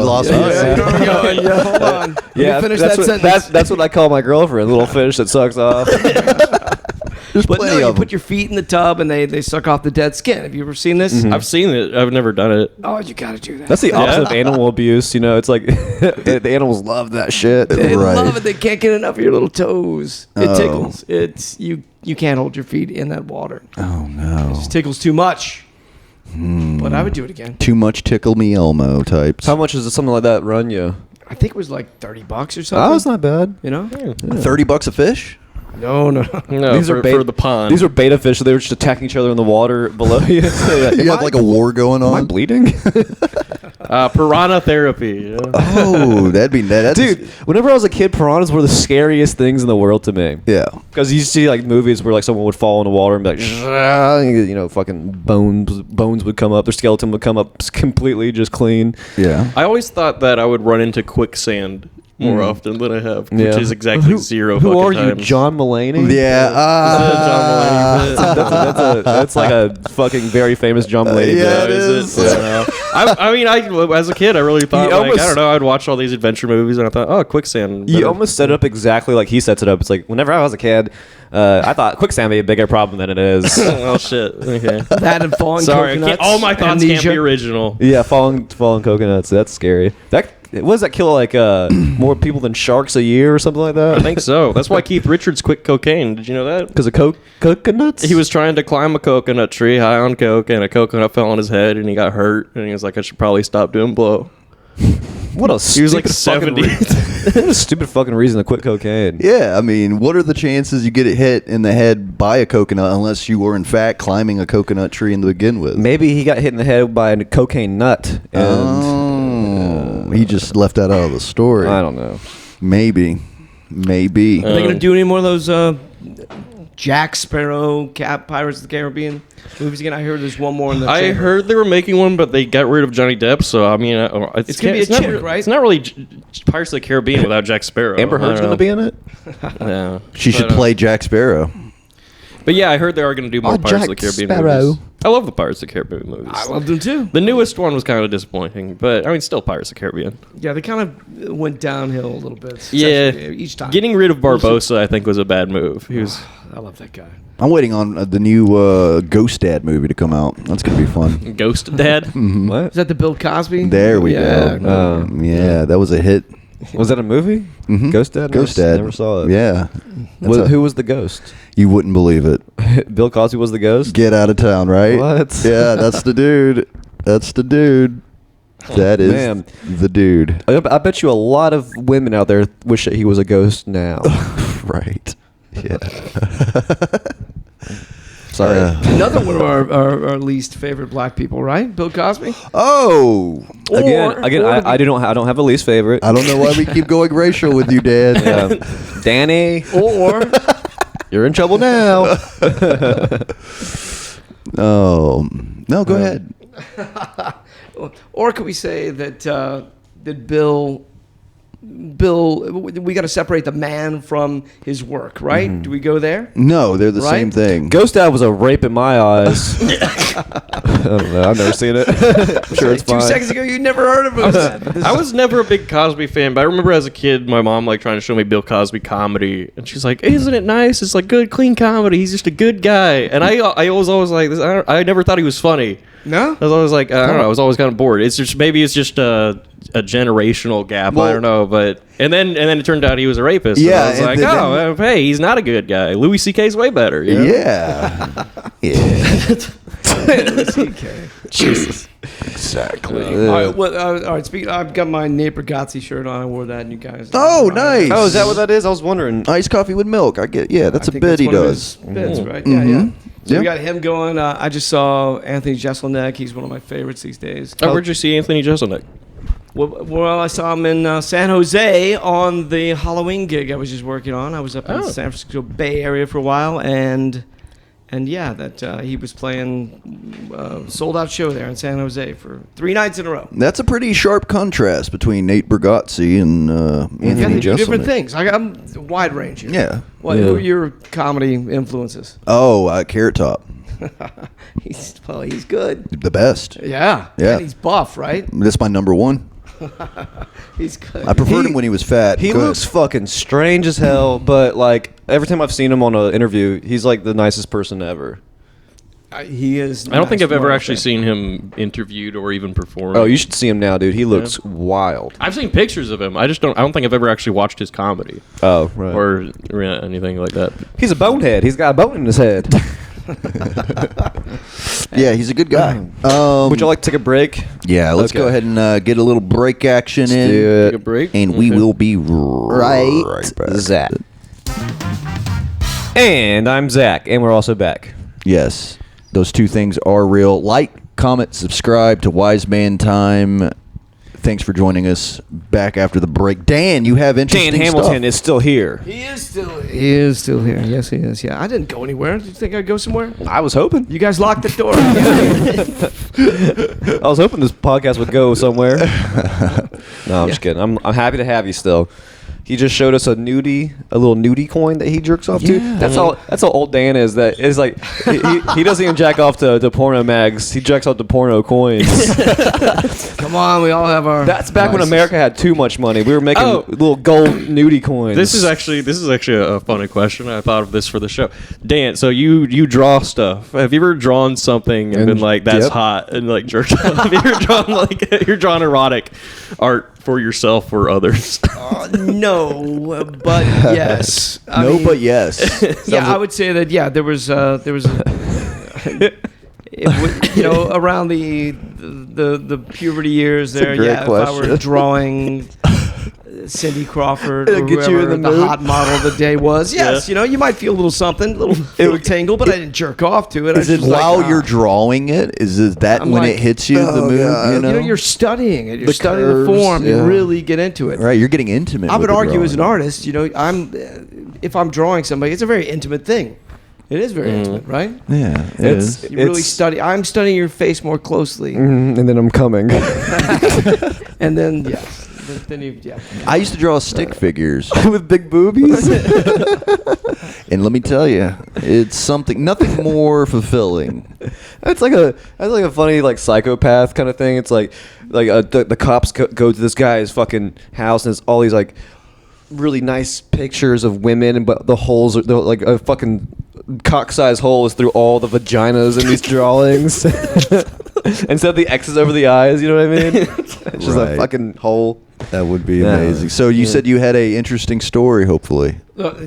lost me. Yeah, hold on. Let me finish that sentence. That's what I call my girlfriend. Little fish that sucks off. There's But plenty no, you of put them. your feet in the tub and they suck off the dead skin. Have you ever seen this? I've seen it. I've never done it. Oh, you got to do that. That's the opposite of animal abuse. You know, it's like the animals love that shit. They Right. love it. They can't get enough of your little toes. It tickles. It's you can't hold your feet in that water. Oh no! It just tickles too much. But I would do it again. Too much tickle me Elmo types. How much does something like that run you? I think it was like $30 or something. Oh, it's not bad. You know? $30 a fish? No. No, These for, are bait- for the pond. These are beta fish, so they were just attacking each other in the water below you. So, You have like a war going Am I on. bleeding? Piranha therapy. Oh, that'd be that. Dude, whenever I was a kid, piranhas were the scariest things in the world to me. Yeah. Because you see like movies where like someone would fall in the water and be like, you know, fucking bones would come up, their skeleton would come up completely just clean. Yeah. I always thought that I would run into quicksand more often than I have, which Yeah. is exactly zero. Who fucking are you, times. John Mulaney? Yeah. That's like a fucking very famous John Mulaney. Yeah, bit. it Is is. it? I mean, as a kid, I really thought, You like, almost- I don't know, I'd watch all these adventure movies, and I thought, oh, quicksand. You almost set it up exactly like he sets it up. It's like whenever I was a kid, I thought quicksand would be a bigger problem than it is. Oh shit. Okay. That and falling Sorry, I coconuts. can't, all my thoughts can't amnesia. be original. Yeah, falling coconuts. That's scary. What does that kill like more people than sharks a year or something like I that? think so. That's why Keith Richards quit cocaine. Did you know that? Because of coconuts. He was trying to climb a coconut tree high on coke, and a coconut fell on his head, and he got hurt. And he was like, I should probably stop doing blow. What a He was like stupid fucking 70. what a stupid fucking reason to quit cocaine. Yeah, I mean, what are the chances you get hit in the head by a coconut unless you were in fact climbing a coconut tree to begin with? Maybe he got hit in the head by a cocaine nut, and He just left that out of the story. I don't know. Maybe. Are they going to Um, do any more of those Jack Sparrow, Pirates of the Caribbean movies again? I heard there's one more in the I chamber. heard they were making one, but they got rid of Johnny Depp. So I mean, It's gonna be a not chick, re- right? It's not really Pirates of the Caribbean without Jack Sparrow. Amber Heard's going to be in it. Yeah, She should But, play Jack Sparrow. But yeah, I heard they are going to do more Oh, Pirates of the Jack Caribbean Sparrow. movies. I love the Pirates of the Caribbean movies. I loved them too. The newest one was kind of disappointing, but I mean, still Pirates of the Caribbean. Yeah, they kind of went downhill a little bit. Yeah, each time. Getting rid of Barbosa, I think, was a bad move. He was I love that guy. I'm waiting on the new Ghost Dad movie to come out. That's going to be fun. Ghost Dad. What? Is that the Bill Cosby? There we Yeah. go. Yeah, that was a hit. Was that a movie? Mhm. Ghost Dad. Ghost Never- Dad. Never saw it. Yeah. Who was the ghost? You wouldn't believe it. Bill Cosby was the ghost. Get out of town, right? What? Yeah, that's the dude. That's the dude. That is Man. the dude. I bet you a lot of women out there wish that he was a ghost now. Right. Yeah. Sorry. Another one of our least favorite black people, right? Bill Cosby. Oh, Again, I don't have a least favorite. I don't know why we keep going racial with you, Dad. Danny, Or you're in trouble now. Oh, no, go ahead. or could we say that that Bill, we got to separate the man from his work, right? Mm-hmm. Do we go there? No, they're the Right? same thing. Ghost Dad was a rape in my eyes. I don't know. I've never seen it. I'm sure it's 2 fine. seconds ago, you never heard of him. I was never a big Cosby fan, but I remember as a kid, my mom like trying to show me Bill Cosby comedy, and she's like, "Isn't it nice? It's like good, clean comedy. He's just a good guy." And I was always like, this, I never thought he was funny. No? I was always like, I don't know. I was always kind of bored. It's just maybe it's just a generational gap. I don't know, but and then it turned out he was a rapist. Yeah, and I was and like, then- hey, he's not a good guy. Louis C.K.'s way better. You know? Yeah. Yeah. Jesus. Exactly. All right, well, all right. Speaking, I've got my Nate Bargatze shirt on. I wore that, and you guys. Oh, nice. Oh, is that what that is? I was wondering. Iced coffee with milk. I get. Yeah, that's I a think bit he one of does. his bits, right? Yeah, Mhm. yeah. So Yeah. we got him going. I just saw Anthony Jeselnik. He's one of my favorites these days. Oh, where'd you see Anthony Jeselnik? Well, I saw him in San Jose on the Halloween gig I was just working on. I was up in Oh. the San Francisco Bay Area for a while, and yeah, that he was playing sold out show there in San Jose for 3 nights in a row. That's a pretty sharp contrast between Nate Bargatze and Yeah, Anthony they do different Jeselnik. things. I'm a wide range here. Yeah. What Yeah. who are your comedy influences? Oh, Carrot Top, He's good. the best. Yeah. Yeah. And he's buff, right? That's my number one. He's good. I preferred him when he was fat. He Good. looks fucking strange as hell, but like every time I've seen him on an interview, he's like the nicest person ever. He is. I don't think nice I've ever moral actually thing. seen him interviewed or even performed. Oh, you should see him now, dude. He looks wild. I've seen pictures of him. I don't think I've ever actually watched his comedy Oh, right. or anything like that. He's a bonehead. He's got a bone in his head. Yeah, he's a good guy. Would you like to take a break? Yeah, let's Okay. go ahead and get a little break action Let's in. do it. Take a break. And we Okay. will be right back. Zach. And I'm Zach, and we're also back. Yes, those two things are real. Like, comment, subscribe to Wise Man Time Thanks for joining us back after the break. Dan, you have interesting Dan Hamilton stuff. is still here. He is still here. Yes, he is. Yeah, I didn't go anywhere. Did you think I'd go somewhere? I was hoping. You guys locked the door. I was hoping this podcast would go somewhere. No, I'm just kidding. I'm happy to have you still. He just showed us a little nudie coin that he jerks off to. That's how old Dan is. That is like he doesn't even jack off to porno mags. He jacks off to porno coins. Come on, we all have our. That's back when vices. America had too much money. We were making little gold nudie coins. This is actually a funny question. I thought of this for the show. Dan, so you draw stuff. Have you ever drawn something and been like, that's Yep. hot, and like jerked off? Have you ever drawn you're drawing erotic art for yourself or others? No, but yes. I mean, but yes. Yeah, I would say that. Yeah, there was a, around the puberty years there. great Yeah, if I question. were drawing Cindy Crawford or It'll get you in whoever the the mood. hot model of the day was. Yes, you might feel a little something, a little tingle, but I didn't jerk off to it. I Is it just like, while ah. you're drawing it? Is that I'm when like, it hits you, the oh, mood? God. You know? You're studying it. You're The studying the curves, form. yeah. You really get into it. Right, you're getting intimate. I would with the argue as an drawing. artist, if I'm drawing somebody, it's a very intimate thing. It is very intimate, right? Yeah, it It's- is. You really study. I'm studying your face more closely, and then I'm coming. and then yes, then you I used to draw stick figures, With big boobies. and let me tell you, it's nothing more fulfilling. That's like a funny like psychopath kind of thing. It's like the cops go to this guy's fucking house and it's all these like really nice pictures of women, but the holes are they're like a fucking cock-sized hole is through all the vaginas in these drawings. Instead of the X's over the eyes, you know what I mean? It's just Right. a fucking hole. That would be Yeah. amazing. So you said you had a interesting story, hopefully.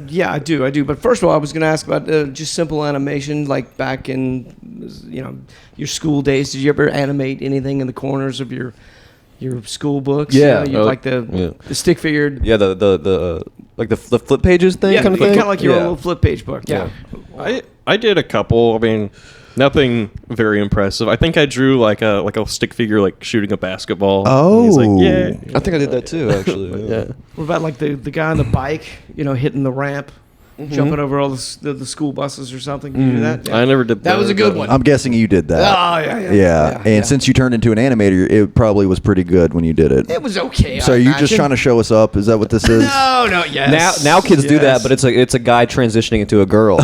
yeah, I do. But first of all, I was going to ask about just simple animation, like back in your school days. Did you ever animate anything in the corners of your school books? Yeah. You like the stick figured. Yeah, the like the flip pages thing Yeah, kind of kind thing. of like your Yeah. own little flip page book. Yeah. I did a couple. I mean, nothing very impressive. I think I drew like a stick figure like shooting a basketball. And he's Oh. like, yeah. I think I did that too, actually. Yeah. What about like the guy on the bike, hitting the ramp, jumping over all the school buses or something? Can you do that? Yeah. I never did that. That was a good one. I'm guessing you did that. Oh, yeah. And since you turned into an animator, it probably was pretty good when you did it. It was okay. So I are you just imagine. trying to show us up? Is that what this is? No, yes. Now kids do that, Yes. but it's a guy transitioning into a girl.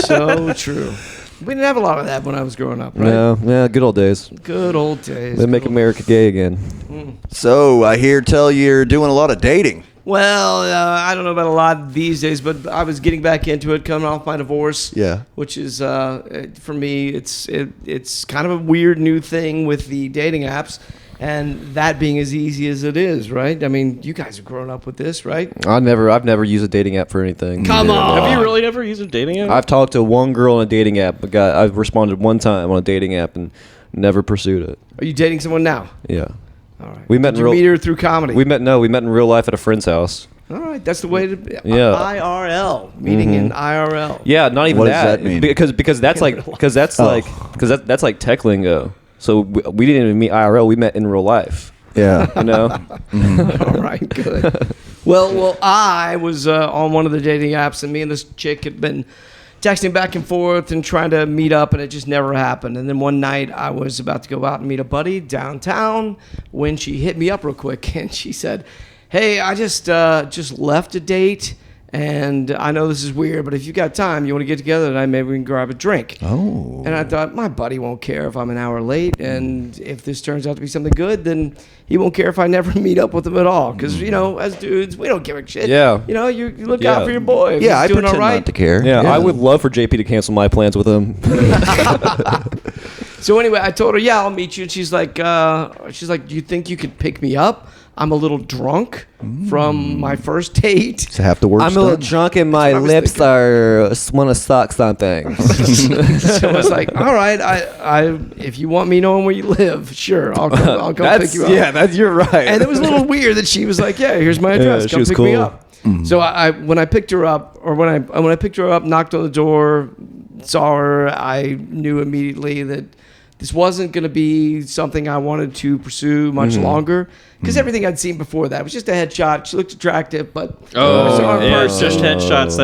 so true. We didn't have a lot of that when I was growing up, right? No, yeah, good old days. Good old days. They make Good old- America gay again. So I tell you're doing a lot of dating. Well, I don't know about a lot these days, but I was getting back into it, coming off my divorce. Yeah. Which is for me, it's kind of a weird new thing with the dating apps, and that being as easy as it is, right? I mean, you guys have grown up with this, right? I've never used a dating app for anything. Come on. Have you really never used a dating app? I've talked to one girl on a dating app, but I've responded one time on a dating app and never pursued it. Are you dating someone now? Yeah. All right. We met Did in you real- meet her through comedy? We met in real life at a friend's house. All right, that's the way to Yeah. IRL meeting in IRL. Yeah, not even What does that. that mean? Because that's like that's like tech lingo. So we didn't even meet IRL. We met in real life. Yeah. You know. All right, good. Well, I was on one of the dating apps, and me and this chick had been texting back and forth and trying to meet up, and it just never happened. And then one night, I was about to go out and meet a buddy downtown when she hit me up real quick, and she said, "Hey, I just left a date, and I know this is weird, but if you got time, you want to get together tonight, maybe we can grab a drink." Oh. And I thought, my buddy won't care if I'm an hour late, and if this turns out to be something good, then he won't care if I never meet up with him at all. Because, as dudes, we don't give a shit. Yeah. You look Yeah. out for your boy. If Yeah, he's I doing pretend all right. not to care. Yeah, I would love for JP to cancel my plans with him. So anyway, I told her, yeah, I'll meet you. And she's like, do you think you could pick me up? I'm a little drunk from my first date. To have to work. I'm a little drunk and my what I was lips thinking. are want to suck something. So I was like, all right, I if you want me knowing where you live, sure, I'll come pick you up. Yeah, you're right. And it was a little weird that she was like, "Yeah, here's my address. she Come was pick me cool. up." So when I picked her up, or when I picked her up, knocked on the door, saw her, I knew immediately that this wasn't going to be something I wanted to pursue much longer because everything I'd seen before that was just a headshot. She looked attractive, but I saw her in yeah, person. just headshots.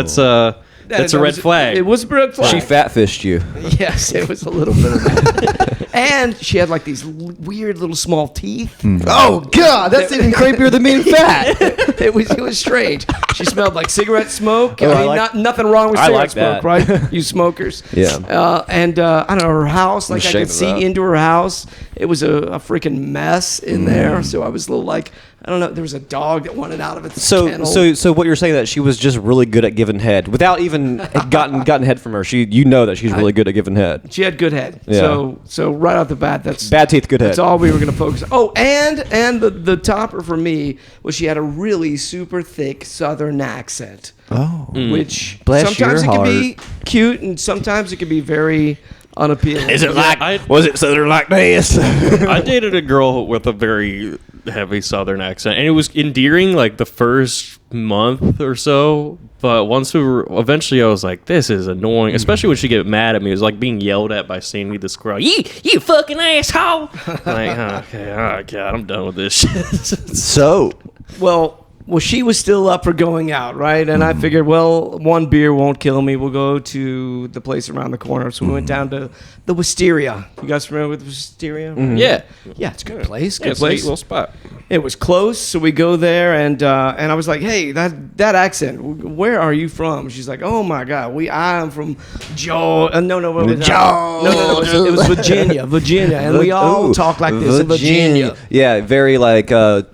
That's a red flag. It was a red flag. She fat fished you. Yes, it was a little bit of that. And she had like these weird little small teeth. Oh God, that's even creepier than being fat. It was strange. She smelled like cigarette smoke. Oh, I I mean, like- nothing wrong with I cigarette like smoke, that. right? You smokers. Yeah. And I don't know, her house, like I ashamed could of see that. into her house. It was a freaking mess in there. So I was a little like, I don't know, there was a dog that wanted out of its kennel. So what you're saying that she was just really good at giving head without even gotten head from her. You know that she's really good at giving head. She had good head. Yeah. So right off the bat, that's Bad teeth, good head. That's all we were going to focus on. Oh, and the topper for me was she had a really super thick Southern accent. Oh. Which Bless sometimes it your can be cute and sometimes it can be very unappealing. Is it like? I- Was it Southern like this? I dated a girl with a very heavy Southern accent, and it was endearing like the first month or so. But once eventually I was like, this is annoying, especially when she get mad at me. It was like being yelled at by Sandy the squirrel. You fucking asshole! Like, okay, oh God, I'm done with this shit. So, Well, she was still up for going out, right? And I figured, well, one beer won't kill me. We'll go to the place around the corner. So we went down to the Wisteria. You guys familiar with Wisteria? Yeah, Yeah, it's a good place. yeah, Good it's a neat place. little spot. It was close, so we go there, and I was like, "Hey, that accent, where are you from?" She's like, "Oh my God, I'm from Georgia." No, what was that? No, it was Virginia, and we all Ooh, talk like this in Virginia. Yeah, very like a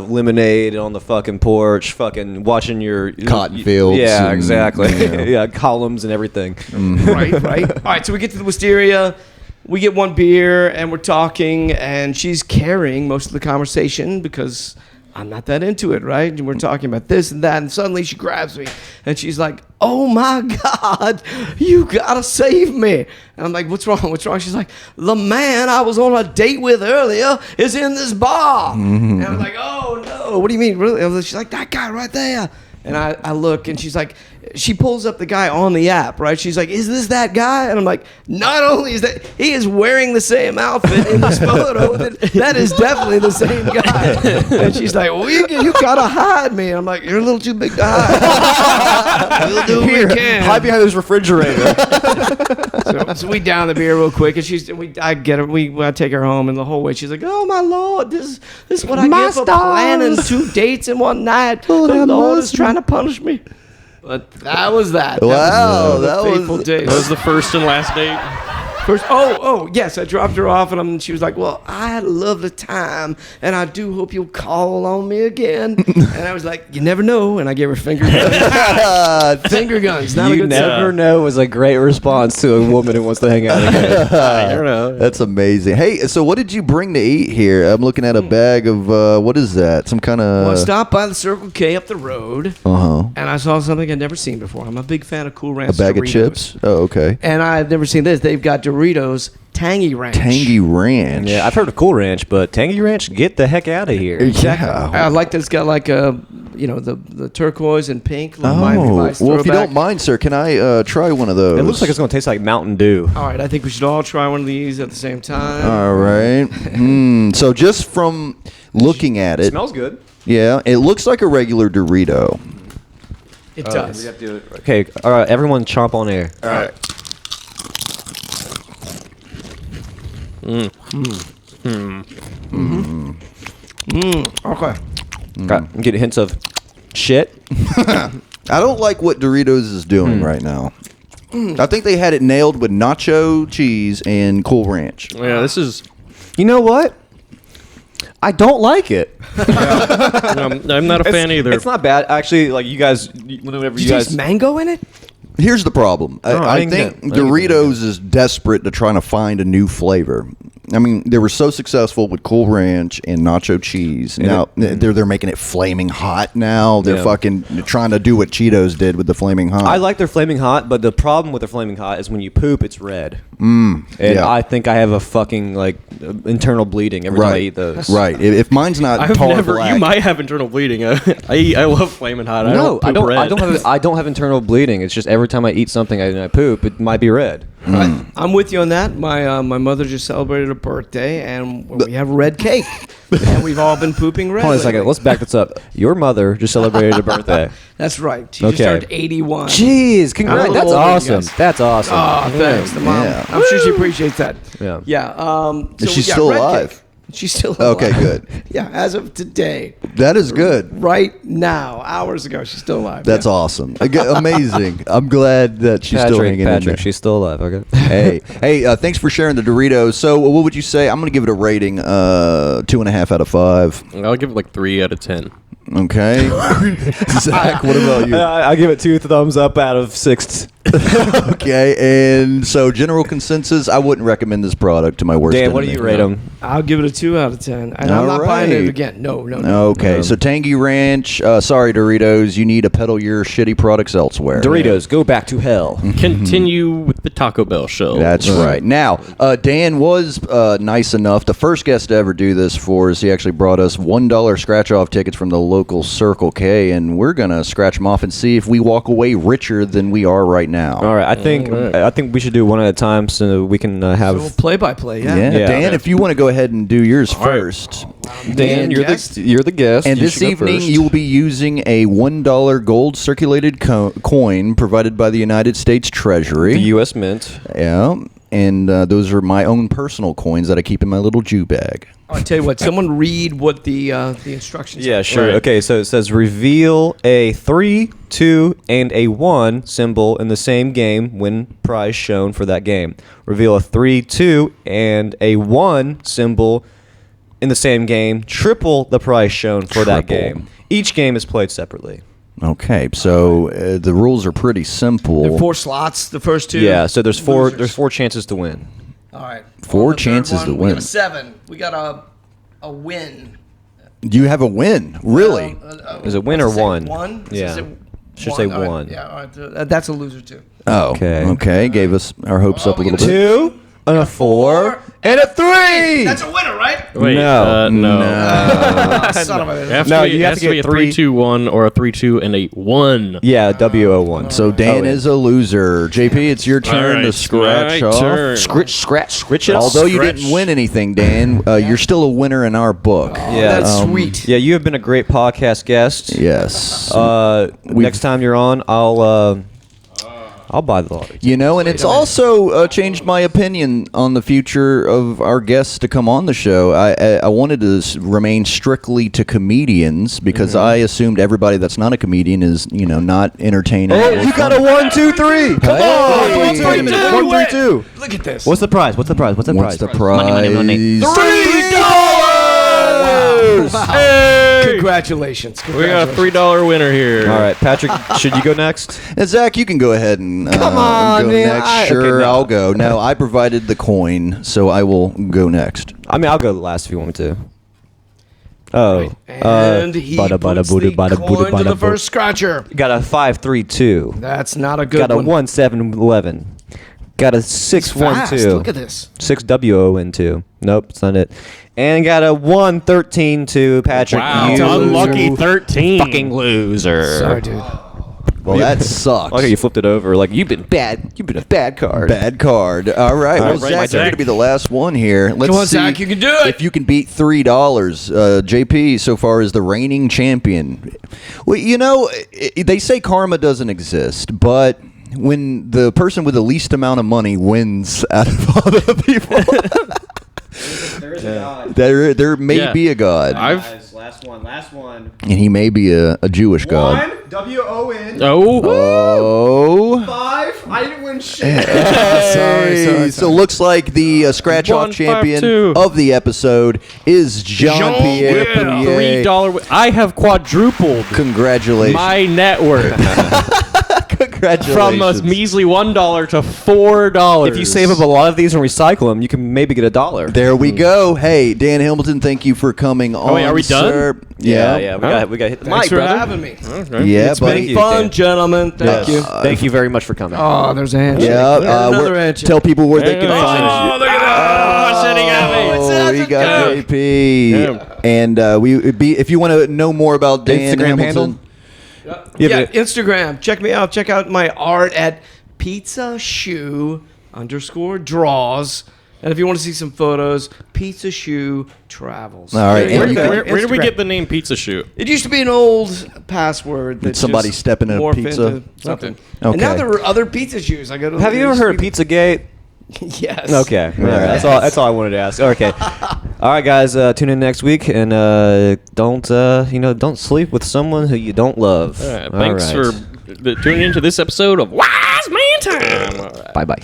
lemonade on the fucking porch, fucking watching your Cotton fields Yeah, and, exactly. yeah. Yeah, columns and everything. Right. All right, so we get to the Wisteria. We get one beer and we're talking, and she's carrying most of the conversation because I'm not that into it, right? And we're talking about this and that, and suddenly she grabs me and she's like, "Oh my God, you gotta save me!" And I'm like, "What's wrong? What's wrong?" She's like, "The man I was on a date with earlier is in this bar." And I'm like, "Oh no, what do you mean, really?" She's like, "That guy right there." And I look, and she's like, she pulls up the guy on the app, right? She's like, "Is this that guy?" And I'm like, "Not only is that, he is wearing the same outfit in this photo. That is definitely the same guy." And she's like, "Well, you gotta hide me." And I'm like, "You're a little too big to hide." We'll do what we can. Hide behind this refrigerator. So we down the beer real quick, and I get her. I take her home, and the whole way she's like, "Oh my Lord, this is what I get for planning 2 dates in one night. The Lord is trying to punish me." But that was that. Wow, that that was was- fateful days. That was the first and last date. First, yes, I dropped her off, and she was like, "Well, I had a lovely time, and I do hope you'll call on me again." And I was like, "You never know," and I gave her finger guns. Finger guns. Not a You good never sign. know is a great response to a woman who wants to hang out again. I don't know. that's amazing. Hey, so what did you bring to eat here? I'm looking at a bag of, what is that? Some kind Well, I of... stopped by the Circle K up the road, Uh-huh. and I saw something I'd never seen before. I'm a big fan of Cool Ranch A bag Doritos. of chips? Oh, okay. And I've never seen this. They've got Doritos Tangy Ranch. Tangy Ranch. Yeah, I've heard of Cool Ranch, but Tangy Ranch, get the heck out of here. Yeah. I like that it's got like a, the turquoise and pink. Oh, Miami Vice well, if you throwback. don't mind, sir, can I try one of those? It looks like it's going to taste like Mountain Dew. All right, I think we should all try one of these at the same time. All right. So just from looking at it, smells good. yeah, it looks like a regular Dorito. It does. Okay, all right, everyone chomp on air. All right. Okay. I'm getting hints of shit. I don't like what Doritos is doing right now. I think they had it nailed with nacho cheese and Cool Ranch. Yeah, this is. You know what? I don't like it. I'm not a fan either. It's not bad. Actually, like you guys, whenever Did you you taste guys. mango in it? Here's the problem. I I didn't think get- I didn't get Doritos is desperate to try to find a new flavor. I mean, they were so successful with Cool Ranch and nacho cheese. Now they're making it flaming hot. Now they're Yeah. fucking trying to do what Cheetos did with the flaming hot. I like their flaming hot, but the problem with their flaming hot is when you poop, it's red. And yeah. I think I have a fucking like internal bleeding every time I right. eat those. Right. If mine's not I've tar never. black, You might have internal bleeding. I love flaming hot. No, I don't. Red. I don't have internal bleeding. It's just every time I eat something and I poop, it might be red. I'm with you on that. My mother just celebrated a birthday, and we have red cake, and we've all been pooping red. Hold on a second. lately. Let's back this up. Your mother just celebrated a birthday. That's right. She just Okay. turned 81. Jeez, I'm a congrats. little That's older than you awesome. guys. That's awesome. Oh, thanks. The mom. Yeah. I'm sure she appreciates that. Yeah. Yeah. Is she still red alive? cake. She's still alive. Okay, good. Yeah, as of today, That is good. right now, hours ago, she's still alive. That's yeah. awesome. Amazing. I'm glad that she's still hanging in there. She's still alive. Okay. Hey, thanks for sharing the Doritos. So, what would you say? I'm going to give it a rating, 2.5 out of 5. I'll give it like 3 out of 10. Okay. Zach, what about you? I give it 2 thumbs up out of 6. Okay, and so general consensus, I wouldn't recommend this product to my worst Dan, what do enemy. you rate them? I'll give it a 2 out of 10. And All I'm not buying right. it again. No. Okay, so Tangy Ranch, sorry Doritos, you need to peddle your shitty products elsewhere. Doritos, go back to hell. Continue with the Taco Bell show. That's right. Now, Dan was nice enough, the first guest to ever do this for us. He actually brought us $1 scratch-off tickets from the local Circle K, and we're going to scratch them off and see if we walk away richer than we are right now. All right, I think we should do one at a time so we can have. So play by play, yeah. Yeah, Yeah. Dan, if you want to go ahead and do yours first. Dan, you're guest. the guest. And You this should go evening, first. you will be using a $1 gold circulated coin provided by the United States Treasury. the U.S. Mint. Yeah, and those are my own personal coins that I keep in my little Jew bag. I'll tell you what. Someone read what the instructions. Yeah, are. sure. Right. Okay, so it says reveal a 3, 2, and a 1 symbol in the same game when prize shown for that game. Reveal a 3, 2, and a 1 symbol in the same game. Triple the prize shown for that Triple. game. Each game is played separately. Okay, so the rules are pretty simple. There are 4 slots. The first 2. Yeah, so there's four. Losers. There's 4 chances to win. All right. 4 On the third chances one, to We win. got a 7. We got a win. You have a win, really? Is it win or Does it say one? 1? Does it Yeah. say Should say All right. 1. Yeah, all right. That's a loser too. Oh, Okay. okay. Gave us our hopes up a we little get bit. 2 and a 4 and a 3. That's a winner, right? Wait, No. no. Son of a. It has No, to be, you it have has to to be get a 3, 2, 1 or a 3, 2 and a 1. Yeah, WO1. So Dan is a loser. JP, it's your turn to scratch my off. turn. Scratch it. Although you Scratch. didn't win anything, Dan, you're still a winner in our book. Yeah. That's sweet. Yeah, you have been a great podcast guest. Yes. Next time you're on, I'll buy the lottery. You know, and it's also changed my opinion on the future of our guests to come on the show. I wanted to remain strictly to comedians because I assumed everybody that's not a comedian is, not entertaining. Oh, you got a 1, 2, 3. Come on. Hey. 1, 3, 2. 1, 3, 2. Look at this. What's the prize? What's the prize? What's the What's prize? the prize? Hey! Congratulations. We got a $3 winner here. All right, Patrick, should you go next? And Zach, you can go ahead and Come on, go man. next. Sure, Okay, no. I'll go. No, I provided the coin, so I will go next. I mean, I'll go last if you want me to. Oh. And he bada, bada, puts booty, the bada, coin booty, to bada, the boo. first scratcher. Got a 5, 3, 2. That's not a good Got a one. 1, 7, 11. Got a 6, 1, Fast. 2. Look at this. 6 WON2. Nope, it's not it. And got a 1, 13, 2. Patrick, Wow. you Unlucky 13. fucking loser. Sorry, dude. Well, that sucks. Okay, you flipped it over. Like, you've been bad. You've been a bad card. Bad card. All right. Well, right, Zach, my you're turn. going to be the last one here. Let's Come on, see Zach, you can do it. If you can beat $3, JP so far is the reigning champion. Well, they say karma doesn't exist, but when the person with the least amount of money wins out of all the people, There is a God. there may Yeah. be a God, Last one. and he may be a Jewish God. WON. Oh. Oh. 5. I didn't win shit. Hey, so looks like the scratch-off 1, 5, champion 2. of the episode is Jean-Pierre Pouillet. $3. I have quadrupled Congratulations. my net worth Congratulations. from a measly $1 to $4. If you save up a lot of these and recycle them, you can maybe get $1. There we go. Hey, Dan Hamilton, thank you for coming on. wait, are we done? sir. Yeah. We got to hit the Thanks mic, for brother. having me. Yeah, It's buddy. been fun, Dan. gentlemen. Thank you. Thank you very much for coming. Oh, there's a handshake. Yeah, Another handshake. tell people where they can Oh, find you. look at that. Sitting at me. Oh, we got Yeah. JP. Yeah. And if you want to know more about Dan Instagram Hamilton, handle? Yeah, Instagram. Check me out. Check out my art at Pizza Shoe _draws. And if you want to see some photos, Pizza Shoe Travels. All right. There you go. Where did we Instagram. get the name Pizza Shoot? It used to be an old password. That Did somebody just step in a morphed pizza? into something. Okay. And now there are other pizza shoes. I go to. Have you ever heard of Pizzagate? Yes. Okay, all right. That's all I wanted to ask. Okay, all right, guys. Tune in next week, and don't sleep with someone who you don't love. All right, All thanks right. for tuning into this episode of Wise Man Time. All right. Bye bye.